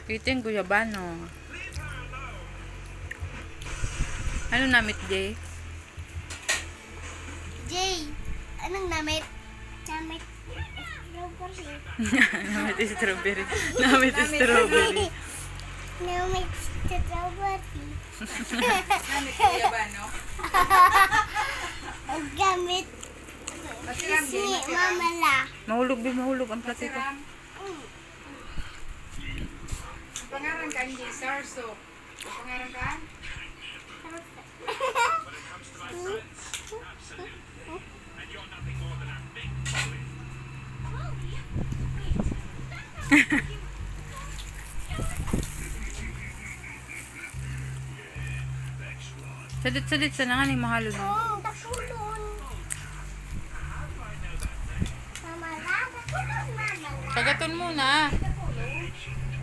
Ito yung guyabano. Ano namit, Jay? Jay, anong namit? Namit strawberry. Namit strawberry. Namit strawberry. Namit strawberry. Gamit kuya ba, no? Ang gamit Masiram si din, masiram. Mama La. Mahulog, Bi. Mahulog ang platito. Masiram. Pangaran ka, hindi Sarso. Pangaran ka? Sadit-sadit sa nangan yung mahalo na. Takulon. Mama La, takulon Mama La. Kagaton muna.